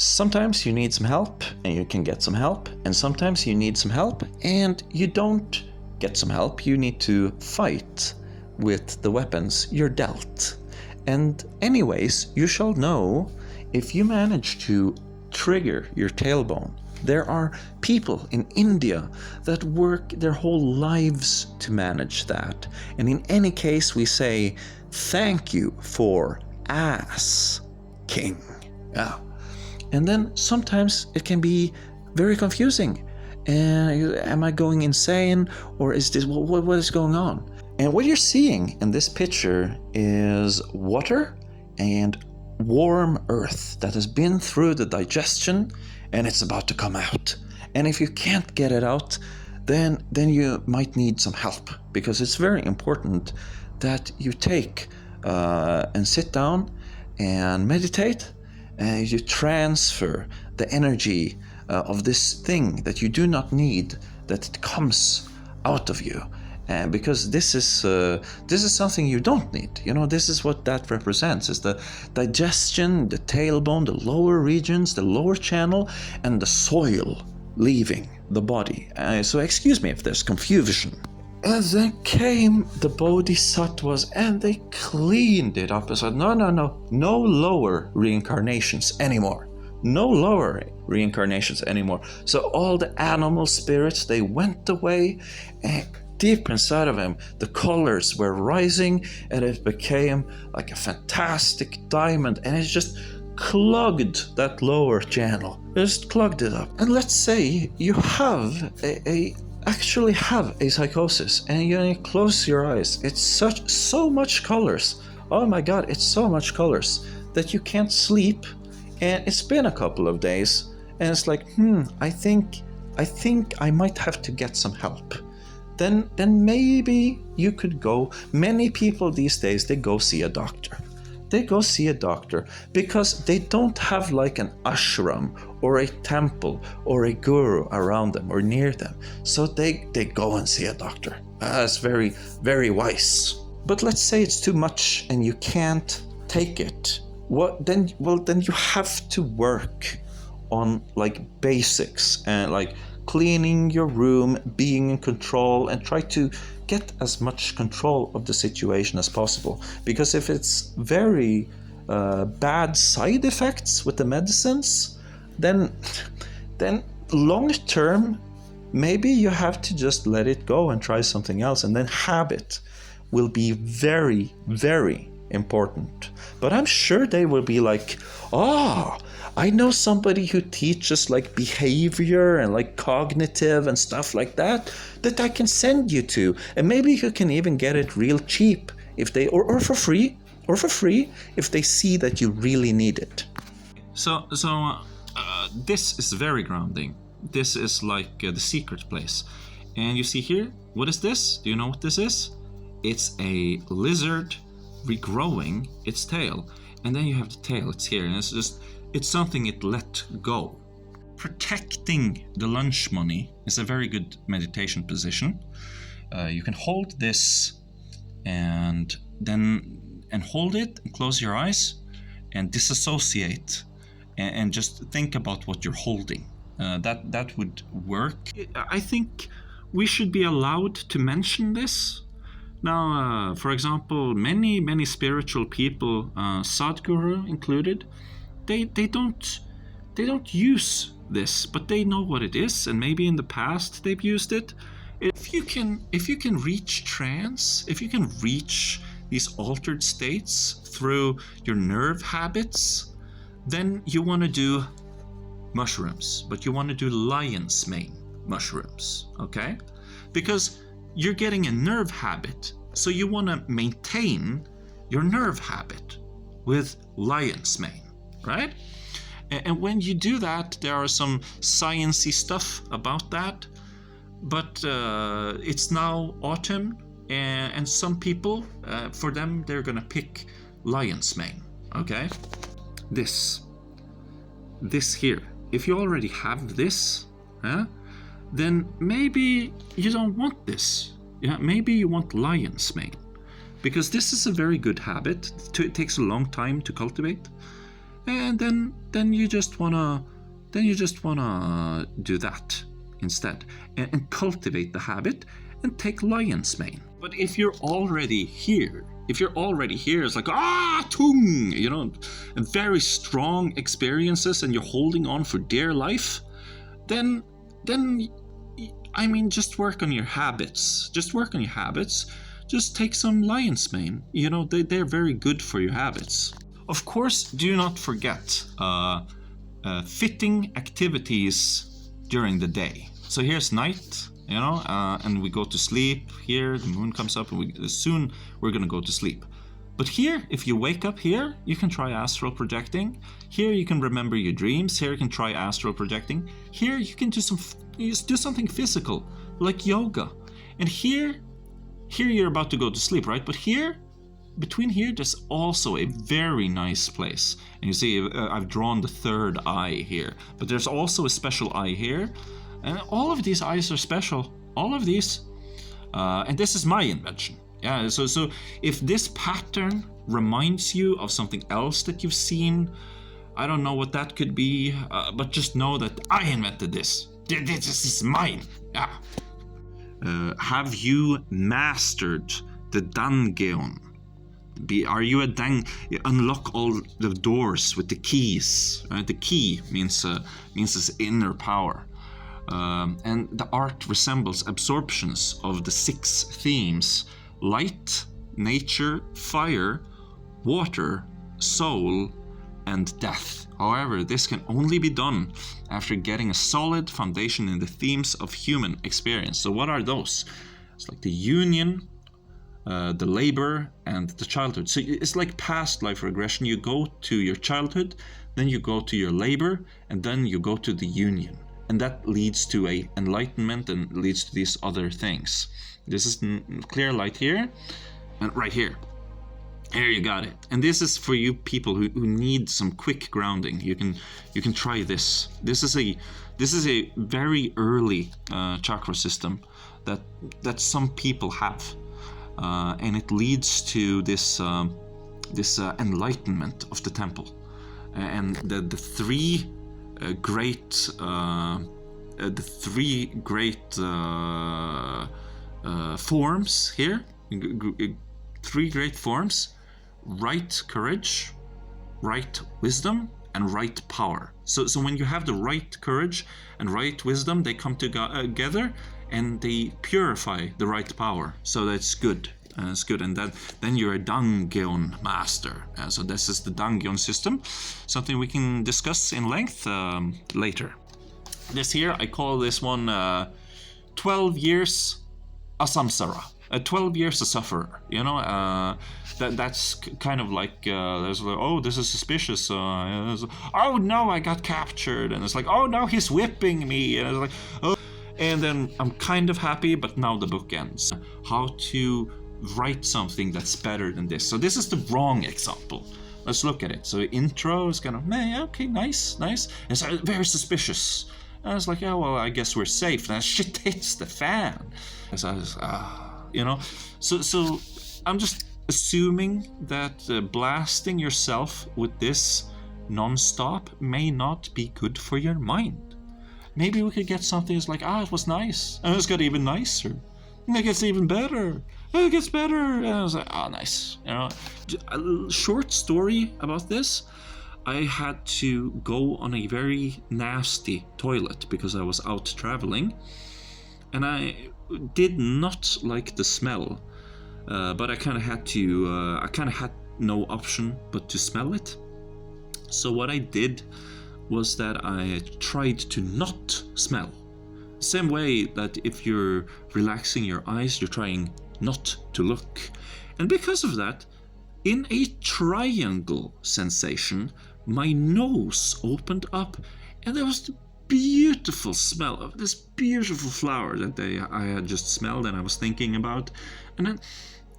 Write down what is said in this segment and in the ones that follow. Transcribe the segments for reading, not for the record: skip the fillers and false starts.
Sometimes you need some help and you can get some help, and sometimes you need some help and you don't get some help. You need to fight with the weapons you're dealt. And anyways, you shall know if you manage to trigger your tailbone. There are people in India that work their whole lives to manage that. And in any case, we say, thank you for ass king. Yeah. And then sometimes it can be very confusing. Am I going insane, or is this what is going on? And what you're seeing in this picture is water and warm earth that has been through the digestion, and it's about to come out. And if you can't get it out, then you might need some help, because it's very important that you take and sit down and meditate, and you transfer the energy of this thing that you do not need, that it comes out of you. Because this is something you don't need. You know, this is what that represents, is the digestion, the tailbone, the lower regions, the lower channel, and the soil leaving the body. So excuse me if there's confusion. And then came the bodhisattvas and they cleaned it up and said, no lower reincarnations anymore. No lower reincarnations anymore. So all the animal spirits, they went away, and deep inside of him, the colors were rising, and it became like a fantastic diamond, and it just clogged that lower channel. It just clogged it up. And let's say you have actually have a psychosis, and you close your eyes. It's so much colors. Oh my God, it's so much colors that you can't sleep. And it's been a couple of days, and it's like, I think I might have to get some help. Then maybe you could go. Many people these days, they go see a doctor. They go see a doctor because they don't have like an ashram or a temple or a guru around them or near them. So they go and see a doctor. That's very, very wise. But let's say it's too much and you can't take it. Then you have to work on like basics and like cleaning your room, being in control, and try to get as much control of the situation as possible. Because if it's very bad side effects with the medicines, then long term, maybe you have to just let it go and try something else. And then habit will be very, very important. But I'm sure they will be like, I know somebody who teaches like behavior and like cognitive and stuff like that I can send you to, and maybe you can even get it real cheap if they or for free if they see that you really need it. So this is very grounding. This is like the secret place. And you see here, what is this? Do you know what this is? It's a lizard regrowing its tail, and then you have the tail. It's here, and it's something it let go. Protecting the lunch money is a very good meditation position. You can hold this and hold it and close your eyes and disassociate and just think about what you're holding. That would work. I think we should be allowed to mention this. Now, for example, many spiritual people, Sadhguru included, they don't use this, but they know what it is, and maybe in the past they've used it. If you can reach trance, if you can reach these altered states through your nerve habits, then you want to do mushrooms, but you want to do lion's mane mushrooms, okay? Because you're getting a nerve habit, so you want to maintain your nerve habit with lion's mane, right? And when you do that, there are some sciencey stuff about that, but it's now autumn, and some people, for them, they're gonna pick lion's mane, okay? This here, if you already have this, then maybe you don't want this. Yeah, maybe you want lion's mane, because this is a very good habit. It takes a long time to cultivate. and then you just wanna do that instead, and cultivate the habit and take lion's mane. But if you're already here, it's like tung, and very strong experiences, and you're holding on for dear life, then I mean, just work on your habits. Just take some lion's mane. They're very good for your habits. Of course, do not forget fitting activities during the day. So here's night, and we go to sleep. Here, the moon comes up, and soon we're gonna go to sleep. But here, if you wake up here, you can try astral projecting. Here, you can remember your dreams. Here, you can try astral projecting. Here, you can do something physical, like yoga. And here you're about to go to sleep, right? But here, between here, there's also a very nice place. And you see, I've drawn the third eye here. But there's also a special eye here. And all of these eyes are special. All of these. And this is my invention. Yeah, so if this pattern reminds you of something else that you've seen, I don't know what that could be, but just know that I invented this. This is mine. Yeah. Have you mastered the dongon? Are you you unlock all the doors with the keys. The key means this inner power. And the art resembles absorptions of the 6 themes: light, nature, fire, water, soul, and death. However, this can only be done after getting a solid foundation in the themes of human experience. So what are those? It's like the union, the labor, and the childhood. So it's like past life regression. You go to your childhood, then you go to your labor, and then you go to the union. And that leads to a enlightenment and leads to these other things. This is clear light here, and right here. Here you got it. And this is for you people who need some quick grounding. You can try this. This is a very early chakra system that some people have, and it leads to this enlightenment of the temple, and the three great forms here. 3 great forms: right courage, right wisdom, and right power. So when you have the right courage and right wisdom, they come together and they purify the right power. So that's good. It's good, and then you're a dongon master. So this is the dongon system, something we can discuss in length later. This here, I call this one 12 years a samsara. 12 years a sufferer, that's kind of like, there's like, oh, this is suspicious, oh no, I got captured, and it's like, oh no, he's whipping me, and it's like, oh, and then I'm kind of happy, but now the book ends. How to write something that's better than this. So this is the wrong example. Let's look at it. So intro is kind of, okay, nice, and it's very suspicious. And I was like, yeah, well, I guess we're safe. And shit hits the fan. And so I was, so I'm just assuming that blasting yourself with this non-stop may not be good for your mind. Maybe we could get something that's like, it was nice, and it's got even nicer, and it gets even better, and it gets better, and I was like, nice. A short story about this. I had to go on a very nasty toilet because I was out traveling, and I did not like the smell, but I kind of had to. I kind of had no option but to smell it. So what I did was that I tried to not smell. Same way that if you're relaxing your eyes, you're trying not to look. And because of that, in a triangle sensation, my nose opened up, and there was the beautiful smell of this beautiful flower that I had just smelled and I was thinking about. And then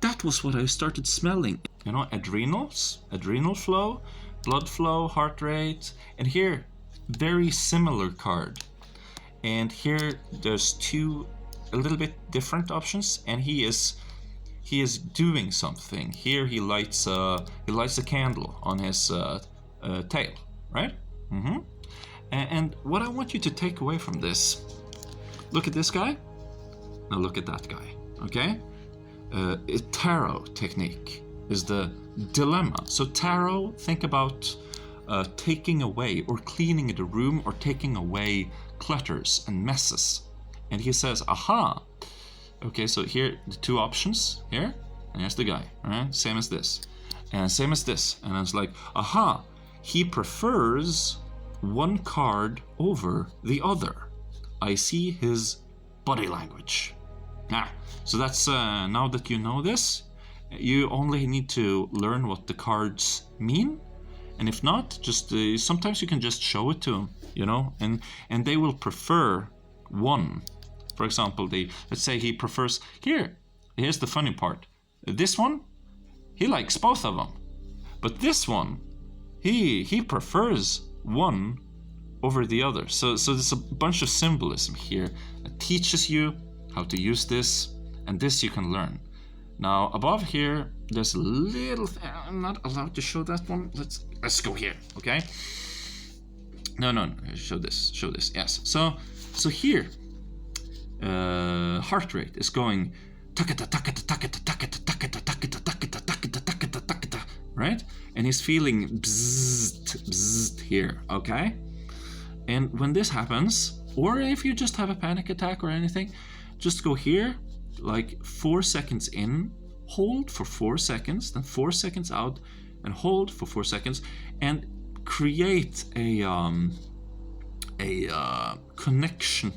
that was what I started smelling. Adrenals, adrenal flow, blood flow, heart rate. And here, very similar card. And here there's 2 a little bit different options, and he is doing something. Here he lights a candle on his tail. right? Mm-hmm. And what I want you to take away from this, look at this guy, now look at that guy, okay? Tarot technique is the dilemma. So tarot, think about taking away or cleaning the room or taking away clutters and messes. And he says, aha, okay, so here the two options here, and here's the guy, all right? Same as this, and same as this, and it's like, aha, he prefers one card over the other. I see his body language. So that's now that you know this, you only need to learn what the cards mean, and if not, just sometimes you can just show it to them, you know, and they will prefer one. For example, let's say he prefers here's the funny part. This one, he likes both of them, but this one, he prefers one over the other. So there's a bunch of symbolism here that teaches you how to use this, and this you can learn. Now above here, there's a little I'm not allowed to show that one. Let's go here, okay? No, show this. Yes. So here, heart rate is going right, and he's feeling bzzzt here, okay? And when this happens, or if you just have a panic attack or anything, just go here, like 4 seconds in, hold for 4 seconds, then 4 seconds out, and hold for 4 seconds, and create a connection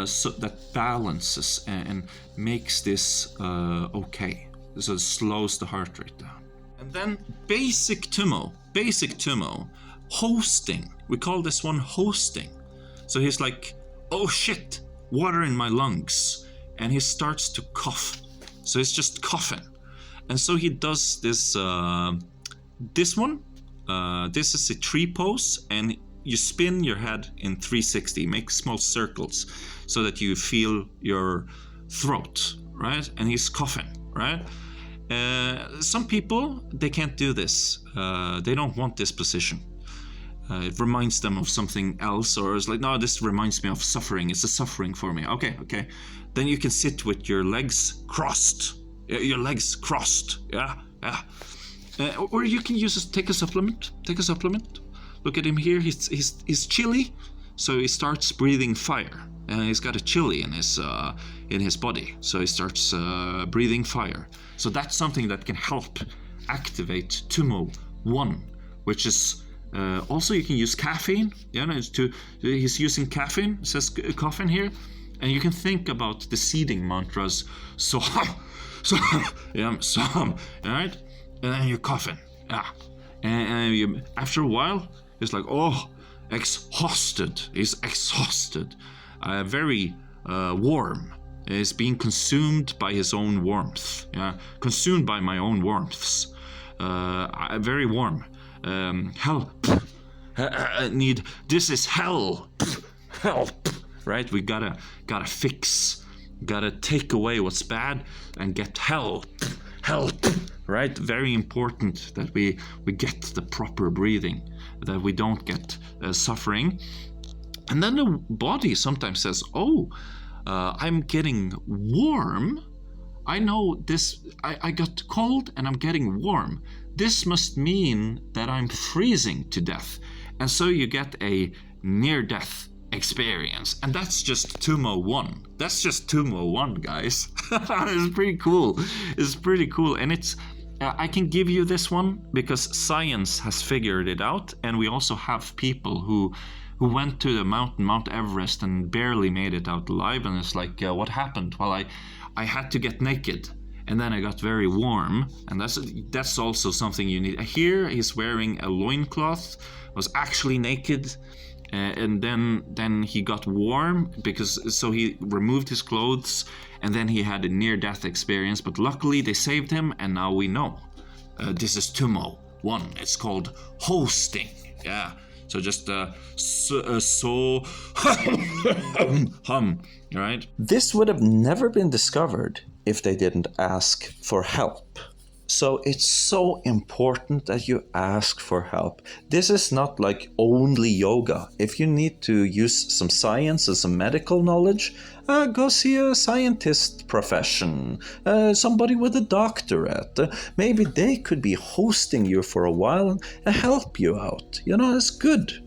so that balances and makes this okay. So it slows the heart rate down. And then basic Tummo, hosting. We call this one hosting. So he's like, oh shit, water in my lungs. And he starts to cough. So he's just coughing. And so he does this, this one. This is a tree pose, and you spin your head in 360, make small circles so that you feel your throat, right? And he's coughing, right? Some people, they can't do this. They don't want this position. It reminds them of something else, or it's like, no, this reminds me of suffering. It's a suffering for me. Okay. Then you can sit with your legs crossed. Yeah. Or you can take a supplement. Look at him here. He's chilly, so he starts breathing fire. He's got a chili in his body, so he starts breathing fire. So that's something that can help activate Tumo 1, which is also you can use caffeine. He's using caffeine. It says coffin here, and you can think about the seeding mantras. So, all right, and then you're coughing. And after a while, it's like, oh, exhausted. He's exhausted. Very warm. Is being consumed by his own warmth. Consumed by my own warmths. Very warm. Hell. This is hell. Help. Right? We gotta fix. Gotta take away what's bad and get help. Right? Very important that we get the proper breathing, that we don't get suffering. And then the body sometimes says, oh, I'm getting warm. I know this, I got cold and I'm getting warm. This must mean that I'm freezing to death. And so you get a near-death experience. And that's just Tumo 1. That's just Tumo 1, guys. It's pretty cool. And it's, I can give you this one because science has figured it out. And we also have people who went to the Mount Everest and barely made it out alive, and it's like, what happened? Well, I had to get naked, and then I got very warm, and that's also something you need. Here he's wearing a loincloth, was actually naked, and then he got warm so he removed his clothes, and then he had a near-death experience, but luckily they saved him, and now we know. This is Tumo 1. It's called hosting. Yeah. So just hum, right? This would have never been discovered if they didn't ask for help. So it's so important that you ask for help. This is not like only yoga. If you need to use some science and some medical knowledge, go see a scientist profession, somebody with a doctorate. Maybe they could be hosting you for a while and help you out. It's good.